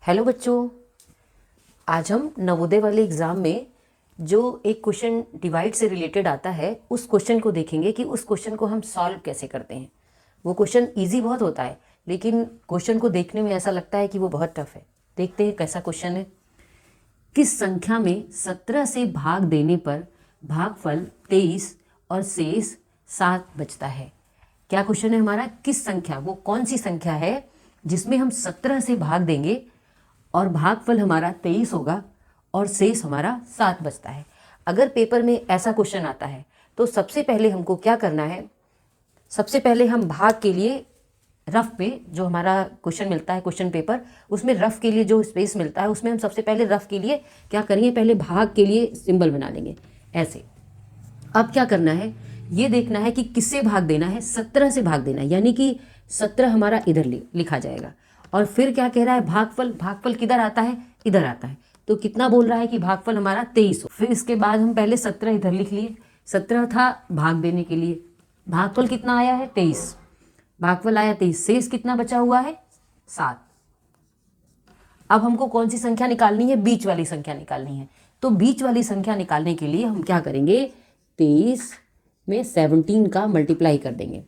Hello बच्चों, आज हम नवोदय वाले एग्ज़ाम में जो एक क्वेश्चन डिवाइड से रिलेटेड आता है उस क्वेश्चन को देखेंगे कि उस क्वेश्चन को हम सॉल्व कैसे करते हैं। वो क्वेश्चन इजी बहुत होता है, लेकिन क्वेश्चन को देखने में ऐसा लगता है कि वो बहुत टफ है। देखते हैं कैसा क्वेश्चन है। किस संख्या में 17 से भाग देने पर भागफल 23 और शेष 7 बचता है। क्या क्वेश्चन है हमारा? किस संख्या, वो कौन सी संख्या है जिसमें हम 17 से भाग देंगे और भागफल हमारा 23 होगा और शेष हमारा 7 बचता है। अगर पेपर में ऐसा क्वेश्चन आता है तो सबसे पहले हमको क्या करना है, सबसे पहले हम भाग के लिए रफ पे जो हमारा क्वेश्चन मिलता है क्वेश्चन पेपर, उसमें रफ के लिए जो स्पेस मिलता है उसमें हम सबसे पहले रफ के लिए क्या करेंगे, पहले भाग के लिए सिंबल बना लेंगे ऐसे। अब क्या करना है, ये देखना है कि किससे भाग देना है, 17 से भाग देना है, यानी कि 17 हमारा इधर लिखा जाएगा। और फिर क्या कह रहा है, भागफल, भागफल किधर आता है, इधर आता है। तो कितना बोल रहा है कि भागफल हमारा 23 हो। फिर इसके बाद हम पहले 17 इधर लिख लिए, 17 था भाग देने के लिए, भागफल कितना आया है 23, भागफल आया 23, शेष कितना बचा हुआ है 7। अब हमको कौन सी संख्या निकालनी है, बीच वाली संख्या निकालनी है। तो बीच वाली संख्या निकालने के लिए हम क्या करेंगे, 23 में 17 का मल्टीप्लाई कर देंगे।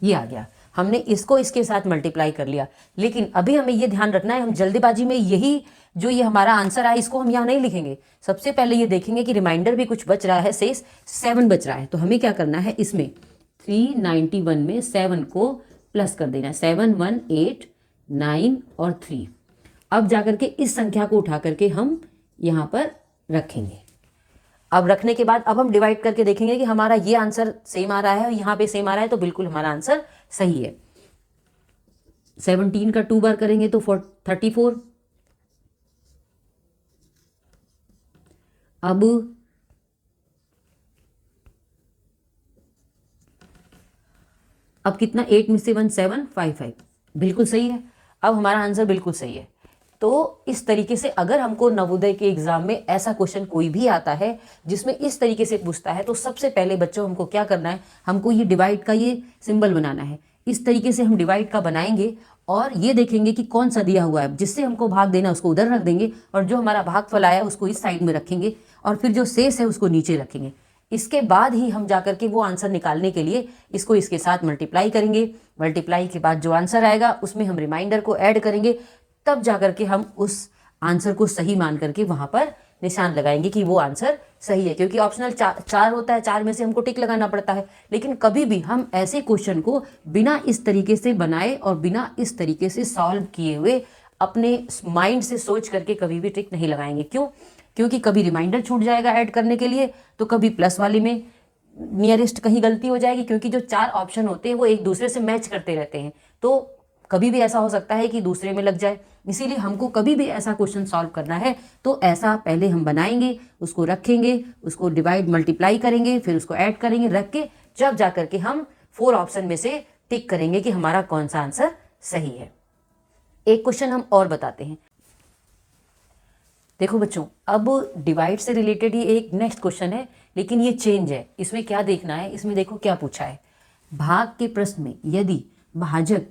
ये आ गया, हमने इसको इसके साथ मल्टीप्लाई कर लिया। लेकिन अभी हमें ये ध्यान रखना है, हम जल्दीबाजी में यही जो ये हमारा आंसर आया इसको हम यहाँ नहीं लिखेंगे। सबसे पहले ये देखेंगे कि रिमाइंडर भी कुछ बच रहा है, शेष 7 बच रहा है। तो हमें क्या करना है, इसमें 391 में 7 को प्लस कर देना है, 7 1 8 9 और 3। अब जाकर के इस संख्या को उठा करके हम यहाँ पर रखेंगे। अब रखने के बाद अब हम डिवाइड करके देखेंगे कि हमारा ये आंसर सेम आ रहा है और यहाँ पे सेम आ रहा है, तो बिल्कुल हमारा आंसर सही है। 17 का 2 बार करेंगे तो 34। अब कितना, 8 में से 1 7 5 5, बिल्कुल सही है। अब हमारा आंसर बिल्कुल सही है। तो इस तरीके से अगर हमको नवोदय के एग्जाम में ऐसा क्वेश्चन कोई भी आता है जिसमें इस तरीके से पूछता है, तो सबसे पहले बच्चों हमको क्या करना है, हमको ये डिवाइड का ये सिंबल बनाना है। इस तरीके से हम डिवाइड का बनाएंगे और ये देखेंगे कि कौन सा दिया हुआ है, जिससे हमको भाग देना उसको उधर रख देंगे और जो हमारा भागफल आया उसको इस साइड में रखेंगे और फिर जो शेष है उसको नीचे रखेंगे। इसके बाद ही हम जाकर के वो आंसर निकालने के लिए इसको इसके साथ मल्टीप्लाई करेंगे। मल्टीप्लाई के बाद जो आंसर आएगा उसमें हम रिमाइंडर को ऐड करेंगे, तब जाकर के हम उस आंसर को सही मान करके वहां पर निशान लगाएंगे कि वो आंसर सही है। क्योंकि ऑप्शनल 4 होता है, 4 में से हमको टिक लगाना पड़ता है। लेकिन कभी भी हम ऐसे क्वेश्चन को बिना इस तरीके से बनाए और बिना इस तरीके से सॉल्व किए हुए अपने माइंड से सोच करके कभी भी टिक नहीं लगाएंगे। क्यों? क्योंकि कभी रिमाइंडर छूट जाएगा ऐड करने के लिए, तो कभी प्लस वाले में नियरेस्ट कहीं गलती हो जाएगी, क्योंकि जो 4 ऑप्शन होते हैं वो एक दूसरे से मैच करते रहते हैं, तो कभी भी ऐसा हो सकता है कि दूसरे में लग जाए। इसीलिए हमको कभी भी ऐसा क्वेश्चन सॉल्व करना है तो ऐसा पहले हम बनाएंगे, उसको रखेंगे, उसको डिवाइड मल्टीप्लाई करेंगे, फिर उसको ऐड करेंगे, रख के जब जा करके हम 4 ऑप्शन में से टिक करेंगे कि हमारा कौन सा आंसर सही है। एक क्वेश्चन हम और बताते हैं। देखो बच्चों, अब डिवाइड से रिलेटेड ही एक नेक्स्ट क्वेश्चन है, लेकिन ये चेंज है। इसमें क्या देखना है, इसमें देखो क्या पूछा है, भाग के प्रश्न में यदि भाजक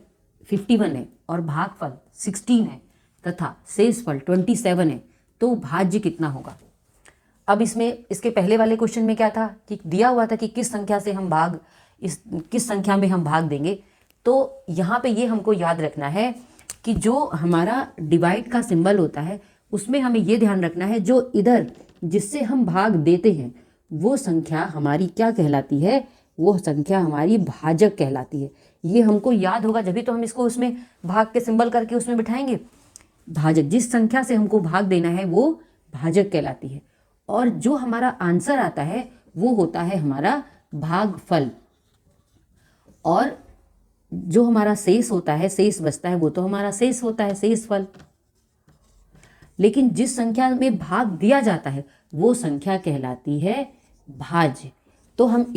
51 है और भागफल 16 है तथा शेषफल 27 है तो भाज्य कितना होगा। अब इसमें इसके पहले वाले क्वेश्चन में क्या था कि दिया हुआ था कि किस संख्या से हम किस संख्या में हम भाग देंगे। तो यहाँ पे ये हमको याद रखना है कि जो हमारा डिवाइड का सिंबल होता है उसमें हमें ये ध्यान रखना है, जो इधर जिससे हम भाग देते हैं वो संख्या हमारी क्या कहलाती है, वो संख्या हमारी भाजक कहलाती है। ये हमको याद होगा, जब भी तो हम इसको उसमें भाग के सिंबल करके उसमें बिठाएंगे। भाजक, जिस संख्या से हमको भाग देना है वो भाजक कहलाती है। और जो हमारा आंसर आता है वो होता है हमारा भागफल, और जो हमारा शेष होता है, शेष बचता है, वो तो हमारा शेष होता है, शेषफल। लेकिन जिस संख्या में भाग दिया जाता है वो संख्या कहलाती है भाज्य। तो हम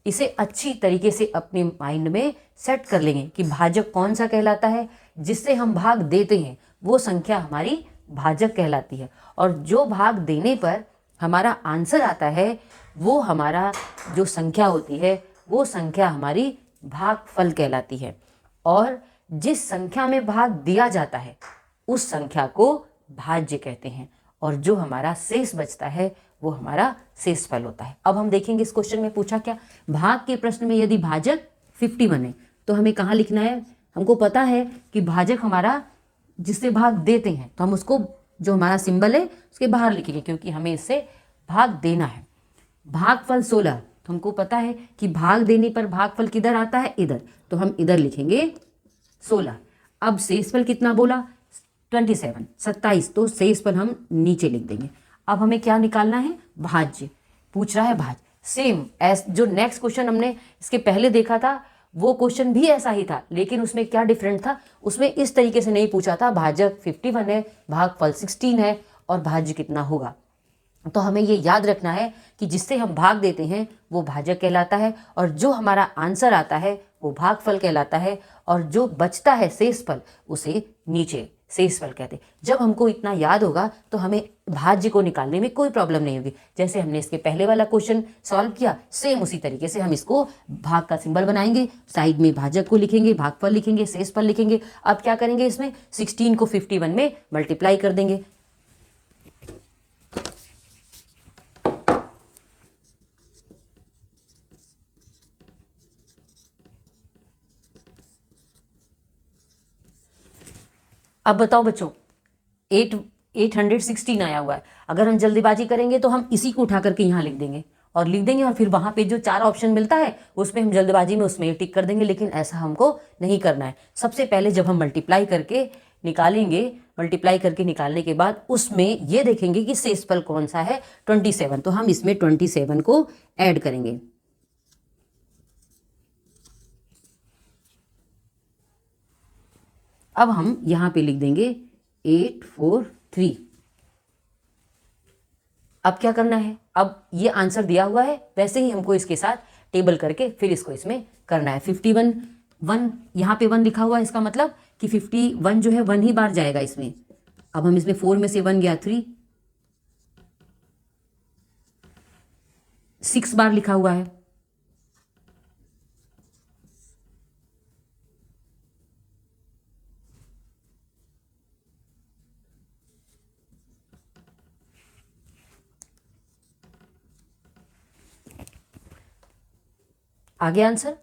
इसे अच्छी तरीके से अपने माइंड में सेट कर लेंगे कि भाजक कौन सा कहलाता है, जिससे हम भाग देते हैं वो संख्या हमारी भाजक कहलाती है, और जो भाग देने पर हमारा आंसर आता है वो हमारा जो संख्या होती है वो संख्या हमारी भागफल कहलाती है, और जिस संख्या में भाग दिया जाता है उस संख्या को भाज्य कहते हैं, और जो हमारा शेष बचता है वो हमारा शेषफल होता है। अब हम देखेंगे इस क्वेश्चन में पूछा क्या, भाग के प्रश्न में यदि भाजक 51 है तो हमें कहाँ लिखना है। हमको पता है कि भाजक हमारा जिससे भाग देते हैं तो हम उसको जो हमारा सिंबल है उसके बाहर लिखेंगे, क्योंकि हमें इससे भाग देना है। भागफल 16, तो हमको पता है कि भाग देने पर भागफल किधर आता है, इधर, तो हम इधर लिखेंगे 16। अब शेषफल कितना बोला, 27, तो शेषफल हम नीचे लिख देंगे। अब हमें क्या निकालना है, भाज्य पूछ रहा है, भाज्य। सेम एज जो नेक्स्ट क्वेश्चन हमने इसके पहले देखा था वो क्वेश्चन भी ऐसा ही था, लेकिन उसमें क्या डिफरेंट था, उसमें इस तरीके से नहीं पूछा था भाजक 51 है, भागफल 16 है और भाज्य कितना होगा। तो हमें ये याद रखना है कि जिससे हम भाग देते हैं वो भाजक कहलाता है, और जो हमारा आंसर आता है वो भागफल कहलाता है, और जो बचता है शेषफल उसे नीचे शेषफल कहते हैं। जब हमको इतना याद होगा तो हमें भाज्य को निकालने में कोई प्रॉब्लम नहीं होगी। जैसे हमने इसके पहले वाला क्वेश्चन सॉल्व किया, सेम उसी तरीके से हम इसको भाग का सिंबल बनाएंगे, साइड में भाजक को लिखेंगे, भागफल लिखेंगे, शेषफल लिखेंगे। अब क्या करेंगे, इसमें 16 को 51 में मल्टीप्लाई कर देंगे। अब बताओ बच्चों, 816 आया हुआ है। अगर हम जल्दीबाजी करेंगे तो हम इसी को उठा करके यहाँ लिख देंगे और फिर वहाँ पे जो 4 ऑप्शन मिलता है उसमें हम जल्दबाजी में उसमें टिक कर देंगे, लेकिन ऐसा हमको नहीं करना है। सबसे पहले जब हम मल्टीप्लाई करके निकालेंगे, मल्टीप्लाई करके निकालने के बाद उसमें ये देखेंगे कि शेषफल कौन सा है, 27, तो हम इसमें 27 को ऐड करेंगे। अब हम यहाँ पे लिख देंगे 843। अब क्या करना है, अब ये आंसर दिया हुआ है, वैसे ही हमको इसके साथ टेबल करके फिर इसको इसमें करना है। 51 1 यहाँ पे 1 लिखा हुआ है, इसका मतलब कि 51 जो है 1 ही बार जाएगा इसमें। अब हम इसमें 4 में से 1 गया 3, 6 बार लिखा हुआ है। आगे आंसर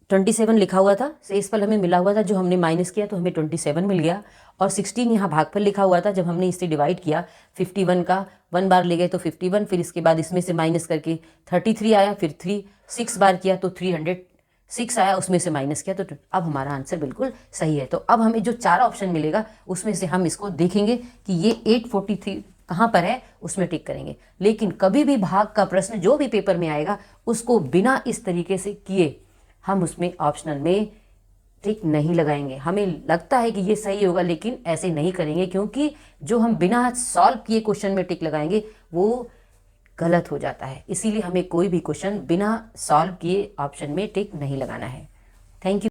27 लिखा हुआ था, शेषफल हमें मिला हुआ था, जो हमने माइनस किया तो हमें 27 मिल गया, और 16 यहाँ भागफल लिखा हुआ था। जब हमने इससे डिवाइड किया 51 का 1 बार ले गए तो 51, फिर इसके बाद इसमें से माइनस करके 33 आया, फिर 6 बार किया तो 306 आया, उसमें से माइनस किया तो अब हमारा आंसर बिल्कुल सही है। तो अब हमें जो 4 ऑप्शन मिलेगा उसमें से हम इसको देखेंगे कि ये 843 कहाँ पर है, उसमें टिक करेंगे। लेकिन कभी भी भाग का प्रश्न जो भी पेपर में आएगा उसको बिना इस तरीके से किए हम उसमें ऑप्शनल में टिक नहीं लगाएंगे। हमें लगता है कि ये सही होगा, लेकिन ऐसे नहीं करेंगे, क्योंकि जो हम बिना सॉल्व किए क्वेश्चन में टिक लगाएंगे वो गलत हो जाता है। इसीलिए हमें कोई भी क्वेश्चन बिना सॉल्व किए ऑप्शन में टिक नहीं लगाना है। Thank you.